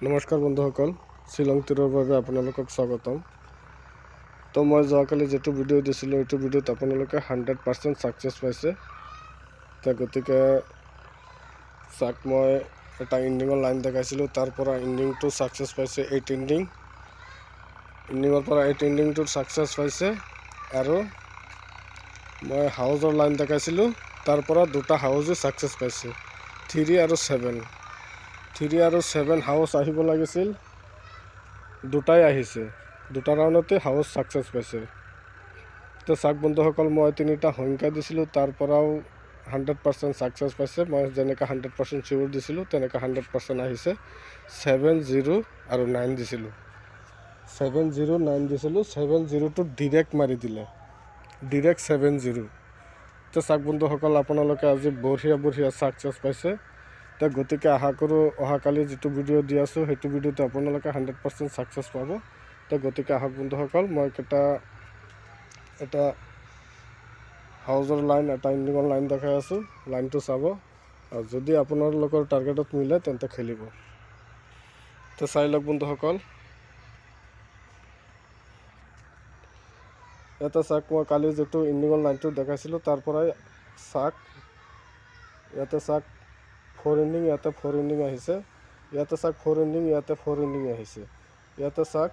নমস্কাৰ বন্ধুসকল, শ্বিলং তীৰৰ বাবে আপোনালোকক স্বাগতম। তো মই যোৱাকালি যেটো ভিডিঅ' দিছিলোঁ এইটো ভিডিঅ'ত আপোনালোকে 100% ছাকচেছ পাইছে। তো গতিকে চাক মই এটা ইণ্ডিঙৰ লাইন দেখাইছিলোঁ, তাৰ পৰা ইণ্ডিংটো ছাকচেছ পাইছে। 8 ইণ্ডিঙৰ পৰা 8 ইণ্ডিংটোত ছাকচেছ পাইছে। আৰু মই হাউজৰ লাইন দেখাইছিলোঁ, তাৰ পৰা দুটা হাউজে ছাকচেছ পাইছে। 3 আৰু 7 হাউচ আহিব লাগিছিল, দুটাই আহিছে। দুটা ৰাউণ্ডতে হাউচ ছাকচেছ পাইছে। তো চাক বন্ধুসকল, মই তিনিটা সংখ্যা দিছিলোঁ, তাৰ পৰাও 100% ছাকচেছ পাইছে। মই যেনেকৈ 100% চিয়ৰ দিছিলোঁ তেনেকৈ 100% আহিছে। 7, 0 আৰু 9 দিছিলোঁ। 7, 0, 9 দিছিলোঁ। 7, 0টো ডিৰেক্ট মাৰি দিলে, ডিৰেক্ট 7, 0। তো চাক বন্ধুসকল, আপোনালোকে আজি বঢ়িয়া ছাকচেছ পাইছে। তো গতিকে আশা কৰোঁ অহাকালি যিটো ভিডিঅ' দি আছোঁ সেইটো ভিডিঅ'তে আপোনালোকে 100% ছাকচেছ পাব। তো গতিকে আহক বন্ধুসকল, মই এটা হাউজৰ লাইন, এটা ইণ্ডিঙৰ লাইন দেখাই আছোঁ। লাইনটো চাব, আৰু যদি আপোনালোকৰ টাৰ্গেটত মিলে তেন্তে খেলিব। তো চাই লওক বন্ধুসকল, এটা চাক মই কালি যিটো ইণ্ডিঙৰ লাইনটো দেখাইছিলোঁ তাৰ পৰাই চাক ইয়াতে চাক 4 ইণ্ডিং, ইয়াতে 4 ইণ্ডিং আহিছে। ইয়াতে চাক 4 ইণ্ডিং, ইয়াতে 4 ইণ্ডিং আহিছে। ইয়াতে চাক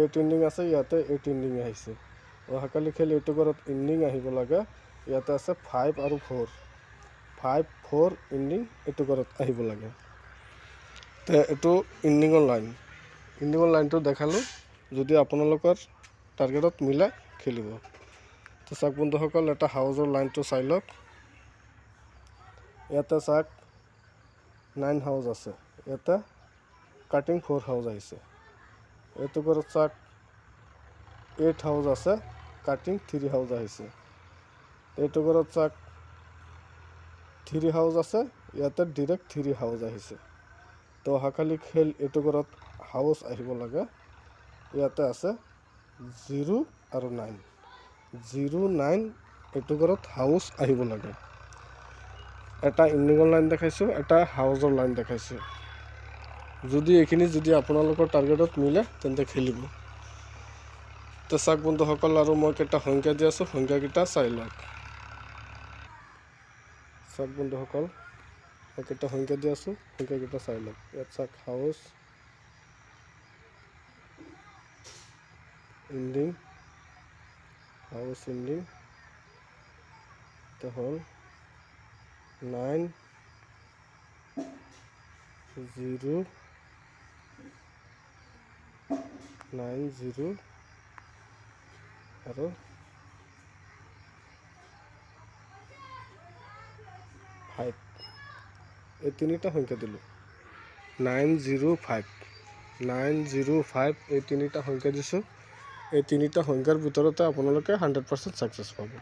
8 ইণ্ডিং আছে, ইয়াতে 8 ইণ্ডিং আহিছে। অহাকালি খেল এইটো ঘৰত ইণ্ডিং আহিব লাগে। ইয়াতে আছে 5 আৰু 4, 5, 4 ইণ্ডিং এইটো ঘৰত আহিব লাগে। তো এইটো ইণ্ডিঙৰ লাইনটো দেখালোঁ। যদি আপোনালোকৰ টাৰ্গেটত মিলে খেলিব। তো চাক বন্ধুসকল, এটা হাউজৰ লাইনটো চাই লওক। ইয়াতে চাক 9 হাউচ আছে, ইয়াতে কাটিং 4 হাউচ আহিছে। এইটো ঘৰত চাক 8 হাউচ আছে, কাটিং 3 হাউচ আহিছে। এইটো ঘৰত চাক 3 হাউচ আছে, ইয়াতে ডিৰেক্ট 3 হাউচ আহিছে। তো অহাকালি খেল এইটো ঘৰত হাউচ আহিব লাগে। ইয়াতে আছে 0 আৰু 9, 0, 9 এইটো ঘৰত হাউচ আহিব লাগে। এটা ইণ্ডিঙৰ লাইন দেখাইছোঁ, এটা হাউজৰ লাইন দেখাইছোঁ। যদি এইখিনি আপোনালোকৰ টাৰ্গেটত মিলে তেন্তে খেলিব। তো চাওক বন্ধুসকল, আৰু মই কেইটা সংখ্যা দি আছোঁ, সংখ্যাকেইটা চাই লওক। চাওক বন্ধুসকল, মই কেইটা সংখ্যা দি আছোঁ, সংখ্যাকেইটা চাই লওক। ইয়াত চাওক হাউচ, ইণ্ডিং, হাউচ ইণ্ডিং, এটা হ'ল 9, 0, 9, 0 আৰু 5। এই তিনিটা সংখ্যা দিলোঁ। 9, 0, 5, 9, 0, 5 এই তিনিটা সংখ্যা দিছোঁ। এই তিনিটা সংখ্যাৰ ভিতৰতে আপোনালোকে 100% ছাকচেছ পাব।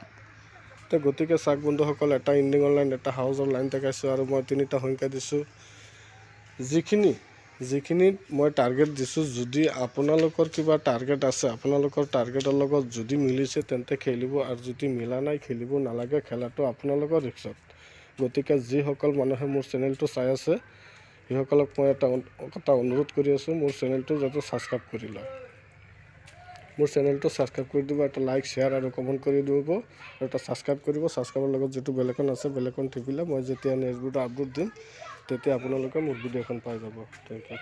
তো গতিকে চাওক বন্ধুসকল, এটা ইণ্ডিঙৰ লাইন, এটা হাউজৰ লাইন দেখাইছোঁ, আৰু মই তিনিটা সংখ্যা দিছোঁ। যিখিনিত মই টাৰ্গেট দিছোঁ, যদি আপোনালোকৰ কিবা টাৰ্গেট আছে, আপোনালোকৰ টাৰ্গেটৰ লগত যদি মিলিছে তেন্তে খেলিব, আৰু যদি মিলা নাই খেলিব নালাগে। খেলাটো আপোনালোকৰ ৰিক্সত। গতিকে যিসকল মানুহে মোৰ চেনেলটো চাই আছে সেইসকলক মই এটা অনুৰোধ কৰি আছোঁ, মোৰ চেনেলটো যাতে ছাবস্ক্ৰাইব কৰি লয়। মোৰ চেনেলটো ছাবস্ক্ৰাইব কৰি দিব, এটা লাইক, শ্বেয়াৰ আৰু কমেণ্ট কৰি দিব, আৰু এটা ছাবস্ক্ৰাইব কৰিব। ছাবস্ক্ৰাইবৰ লগত যিটো বেলেকন আছে, বেলেকন টিপিলে মই যেতিয়া নেক্সট ভিডিঅ' আপলোড দিম তেতিয়া আপোনালোকে মোৰ ভিডিঅ'খন পাই যাব। Thank U.